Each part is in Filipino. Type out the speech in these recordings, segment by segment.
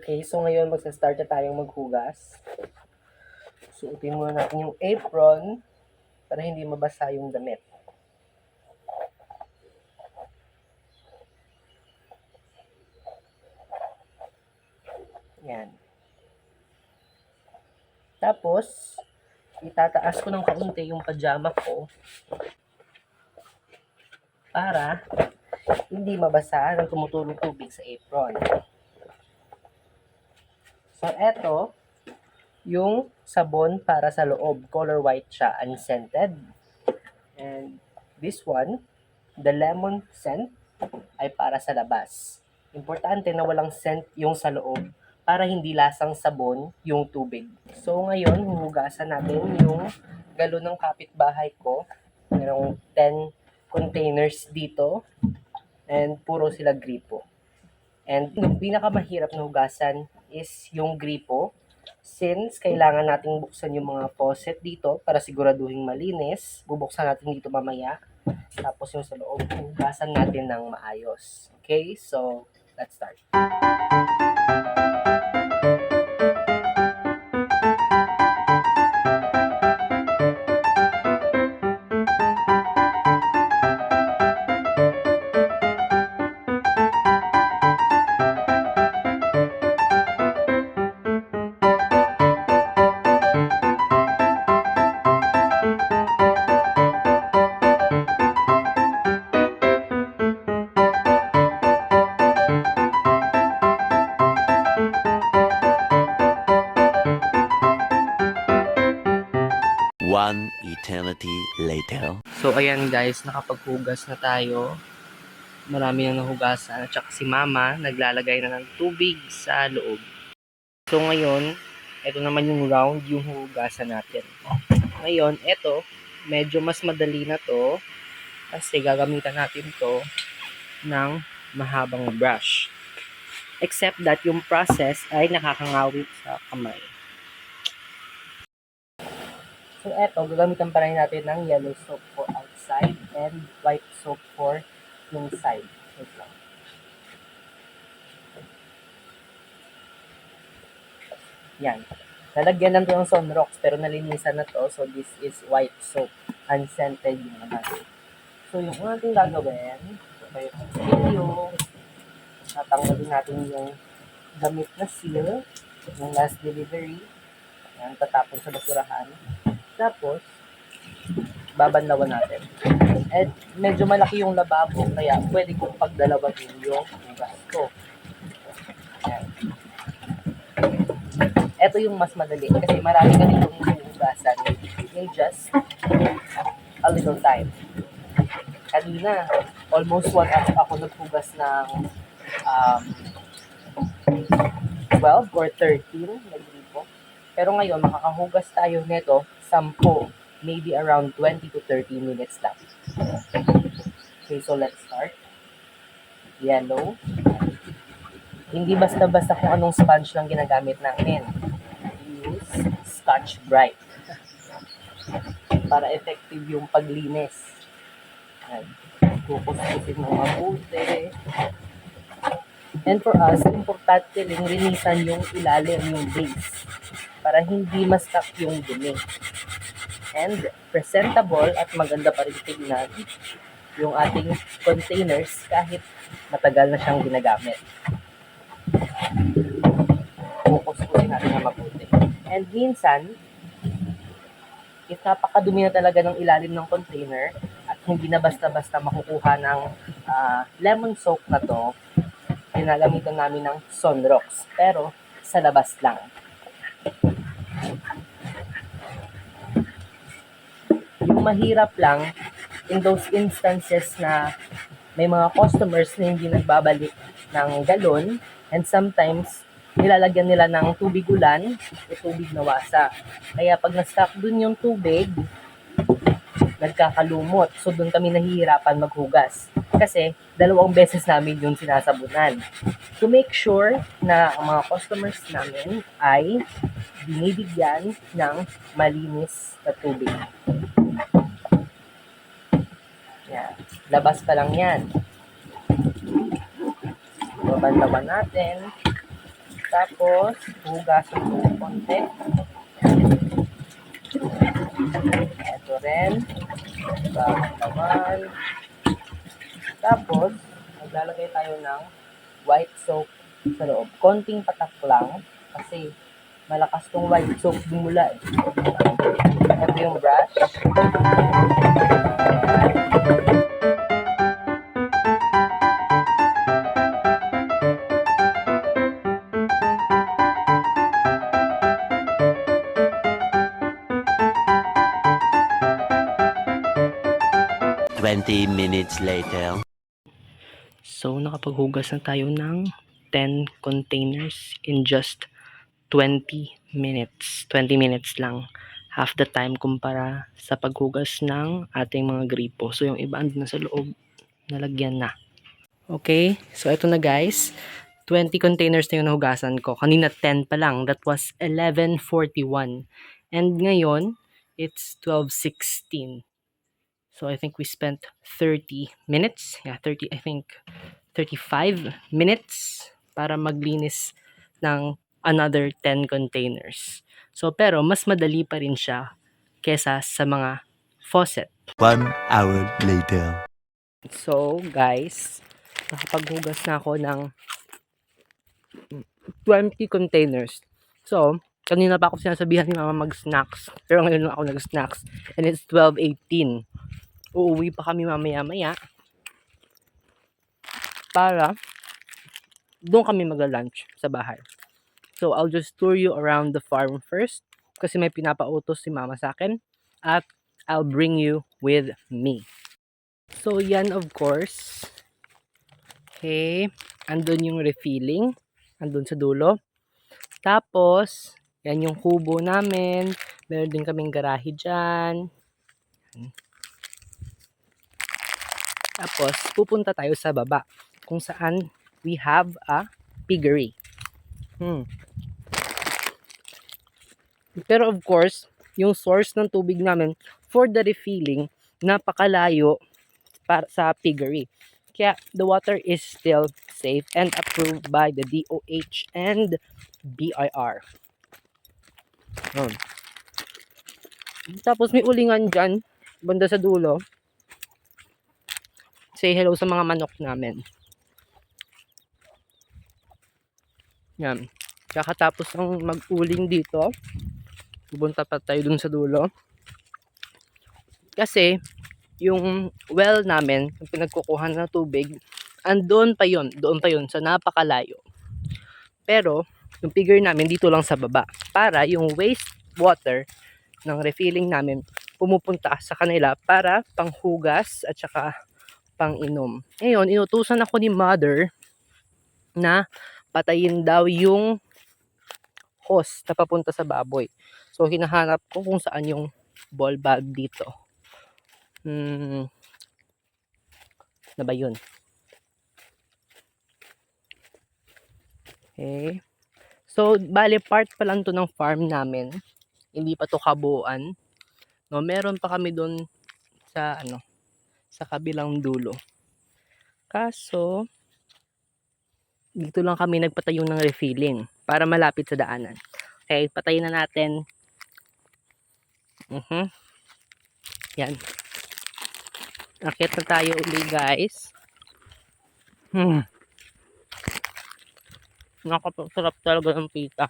Okay, so ngayon magsa-start na tayong maghugas. Suotin muna natin yung apron para hindi mabasa yung damit. Yan. Tapos, itataas ko ng kaunti yung pajama ko para hindi mabasa ng tumutulong tubig sa apron. So, eto, yung sabon para sa loob. Color white siya, unscented. And this one, the lemon scent, ay para sa labas. Importante na walang scent yung sa loob para hindi lasang sabon yung tubig. So, ngayon, huhugasan natin yung galon ng kapitbahay ko. Merong 10 containers dito and puro sila gripo. And yung pinakamahirap na hugasan is yung gripo since kailangan nating buksan yung mga faucet dito para siguraduhin malinis. Bubuksan natin dito mamaya. Tapos yung sa loob, hugasan natin ng maayos. Okay, so let's start. One eternity later. So ayan guys, nakapaghugas na tayo. Marami nang nahugasan. At saka si mama, naglalagay na ng tubig sa loob. So ngayon, ito naman yung round yung hugasan natin. Ngayon, ito, medyo mas madali na to kasi gagamitan natin to ng mahabang brush. Except that yung process ay nakakangawit sa kamay. So eto, gagamitan pa rin natin ng yellow soap for outside and white soap for inside. Wait lang. Yan. Nalagyan lang to ng Sunrox pero nalinisan na to. So this is white soap. Unscented yung naman. So yung ating gagawin, okay, yung tatanggalin natin yung damit na seal, yung last delivery. Yan, tatapon sa basurahan. Tapos, babanlawan natin. At medyo malaki yung lababo, kaya pwede kong pagdalawagin yung hugas ko. Yan. Ito yung mas madali kasi marami ka ditong hugasan in just a little time. Kanina, almost 1 hour ako naghugas ng 12 or 13 nagripo. Pero ngayon, makakahugas tayo nito 10, maybe around 20 to 30 minutes lang. Okay, so let's start. Yellow. Hindi basta-basta kung anong sponge lang ginagamit namin. Use Scotch Brite para effective yung paglinis. Kukuskusin mo mabuti. And for us, importante rin linisan yung ilalim, yung base, para hindi ma-stuck yung dumi. And presentable at maganda pa rin tignan yung ating containers kahit matagal na siyang ginagamit. Kukuskusin natin na mabuti. And minsan, if napakadumi na talaga ng ilalim ng container at hindi na basta-basta makukuha ng lemon soap na to, ginagamitan namin ng Sunrox, pero sa labas lang. Yung mahirap lang, in those instances na may mga customers na hindi nagbabalik ng galon, and sometimes nilalagyan nila ng tubig ulan o tubig na wasa. Kaya pag na-stuck dun yung tubig, nagkakalumot. So doon kami nahihirapan maghugas. Kasi 2 beses namin yung sinasabunan. To make sure na ang mga customers namin ay binibigyan ng malinis na tubig. Yan. Labas pa lang yan. Babanlawan natin. Tapos, hugasan ko ng konti. Ito rin. Babanlawan. Tapos, maglalagay tayo ng white soap sa loob. Konting patak lang kasi malakas tong white soap dumula eh. Ito yung brush. 20 minutes later. So, nakapaghugas na tayo ng 10 containers in just 20 minutes. 20 minutes lang. Half the time kumpara sa paghugas ng ating mga gripo. So, yung iba andun na sa loob, nalagyan na. Okay, so ito na guys. 20 containers na yung nahugasan ko. Kanina 10 pa lang. That was 11:41. And ngayon, it's 12:16. So I think we spent 30 minutes. Yeah, 30, I think 35 minutes para maglinis ng another 10 containers. So pero mas madali pa rin siya kesa sa mga faucet. 1 hour later. So guys, nakapaghugas na ako ng 20 containers. So, kanina pa ako sinasabihan ni mama mag-snacks. Pero ngayon lang ako nag-snacks. And it's 12:18. Uuwi pa kami mamaya-maya para doon kami magla-lunch sa bahay. So, I'll just tour you around the farm first kasi may pinapautos si mama sa akin at I'll bring you with me. So, yan of course. Okay. Andun yung refilling. Andun sa dulo. Tapos, yan yung kubo namin. Meron din kaming garahe dyan. Tapos, pupunta tayo sa baba kung saan we have a piggery. Pero of course, yung source ng tubig namin for the refilling, napakalayo para sa piggery. Kaya the water is still safe and approved by the DOH and BIR. Tapos may ulingan dyan, banda sa dulo. Say hello sa mga manok namin. Yan. Kakatapos ng mag-uling dito, pupunta pa tayo dun sa dulo. Kasi, yung well namin, yung pinagkukuhan ng tubig, andun pa yun, doon pa yun, sa napakalayo. Pero, yung piggery namin dito lang sa baba. Para yung wastewater ng refilling namin, pumupunta sa kanila para panghugas at saka pang-inom. Ngayon, inutusan ako ni mother na patayin daw yung hose na papunta sa baboy. So, hinahanap ko kung saan yung ball valve dito. Na ba yun? Okay. So, bale part pa lang to ng farm namin. Hindi pa to kabuuan. No, meron pa kami doon sa sa kabilang dulo. Kaso, dito lang kami nagpatayo ng refilling para malapit sa daanan. Okay, patayin na natin. Yan. Akit na tayo uli guys. Nakapasarap talaga ng pita.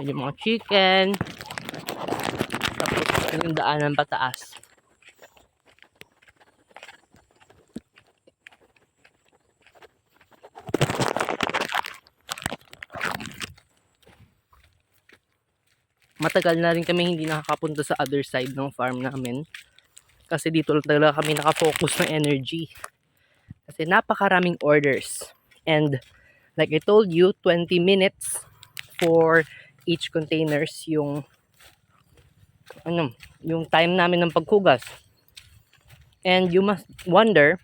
Medyo mga chicken. Tapos yung daanan pataas. Matagal na rin kami hindi nakakapunta sa other side ng farm namin. Kasi dito lang talaga kami nakafocus ng energy. Kasi napakaraming orders. And like I told you, 20 minutes for each containers yung time namin ng paghugas. And you must wonder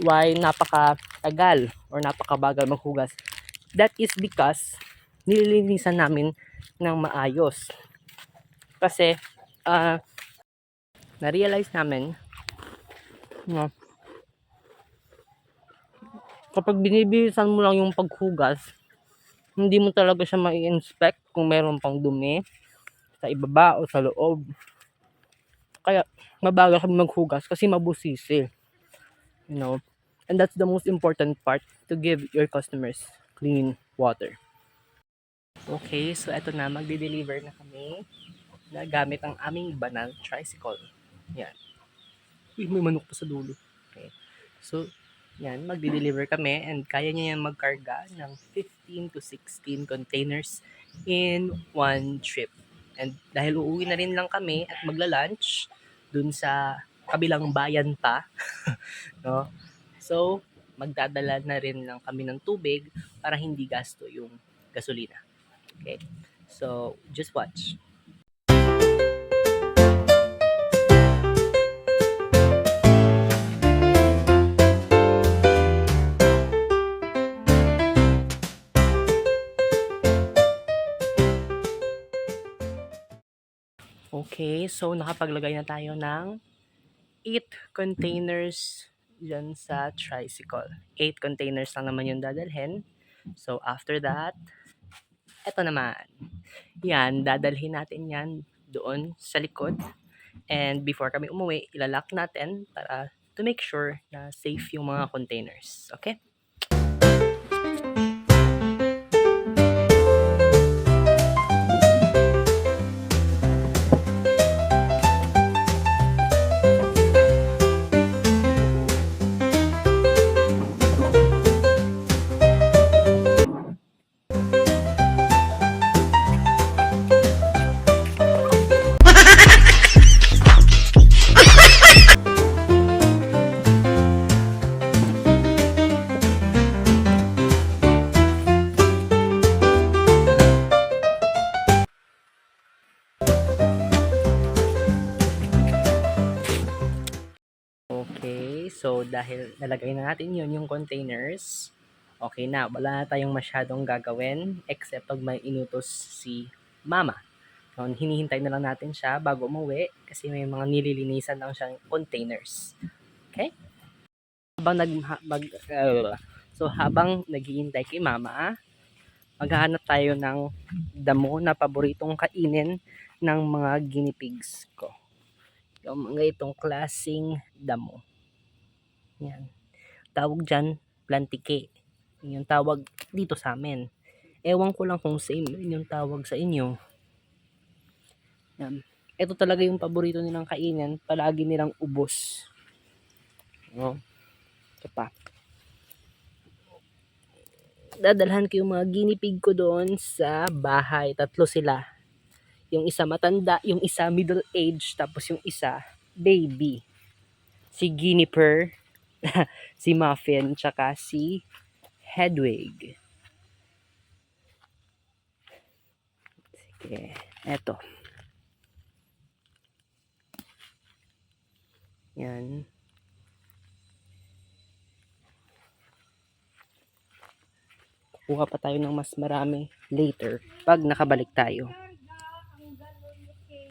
why napaka-tagal or napakabagal maghugas. That is because nililinisan namin ng maayos. Kasi na-realize namin na kapag binibilisan mo lang yung paghugas, hindi mo talaga siya ma-inspect kung meron pang dumi sa ibaba o sa loob. Kaya mabagal kami maghugas kasi mabusisi. You know? And that's the most important part, to give your customers clean water. Okay, so eto na, magde-deliver na kami na gamit ang aming banal tricycle. Yan. Uy, may manok pa sa dulo. Okay. So, yan, magde-deliver kami and kaya niya yan magkarga ng 15 to 16 containers in one trip. And dahil uuwi na rin lang kami at magla-lunch dun sa kabilang bayan pa, no? So, magdadala na rin lang kami ng tubig para hindi gasto yung gasolina. Okay? So, just watch. Okay, so nakapaglagay na tayo ng 8 containers dyan sa tricycle. 8 containers lang naman yung dadalhin. So, after that, eto naman. Yan, dadalhin natin yan doon sa likod. And before kami umuwi, ilalak natin para to make sure na safe yung mga containers. Okay? Okay, so dahil nalagay na natin yun yung containers, okay na, wala na tayong masyadong gagawin except pag may inutos si mama. So, hinihintay na lang natin siya bago umuwi kasi may mga nililinisan lang siyang containers. Okay? Habang naghihintay kay mama, maghahanap tayo ng damo na paboritong kainin ng mga guinea pigs ko. Yung mga itong klaseng damo. Yan. Tawag dyan, plantike. Yung tawag dito sa amin. Ewan ko lang kung same yung tawag sa inyo. Yan. Ito talaga yung paborito nilang kainin. Palagi nilang ubos. No? Ito pa. Dadalhan ko yung mga guinea pig ko doon sa bahay. 3 sila. Yung isa matanda, yung isa middle age, tapos yung isa baby. Si Guinea-Per, si Muffin, tsaka si Hedwig. Sige, eto. Yan. Kuha pa tayo ng mas marami later pag nakabalik tayo.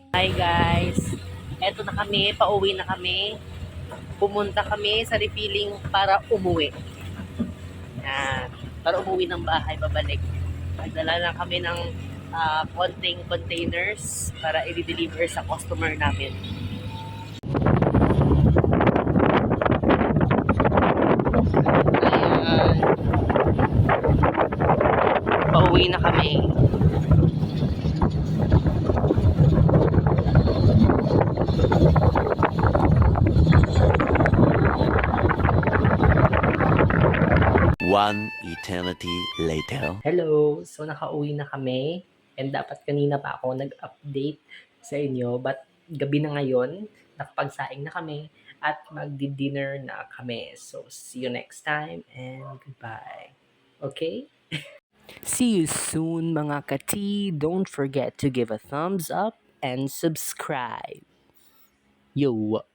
Hi guys! Eto na kami, pauwi na kami. Pumunta kami sa refilling para umuwi. Yan. Para umuwi ng bahay, babalik. Nagdala lang kami ng konting containers para i-deliver sa customer namin. Ayan. Pauwi na kami. One eternity later. Hello! So nakauwi na kami and dapat kanina pa ako nag-update sa inyo but gabi na ngayon, nakapagsaing na kami at magdi-dinner na kami. So, see you next time and goodbye. Okay? See you soon mga kati. Don't forget to give a thumbs up and subscribe. Yo!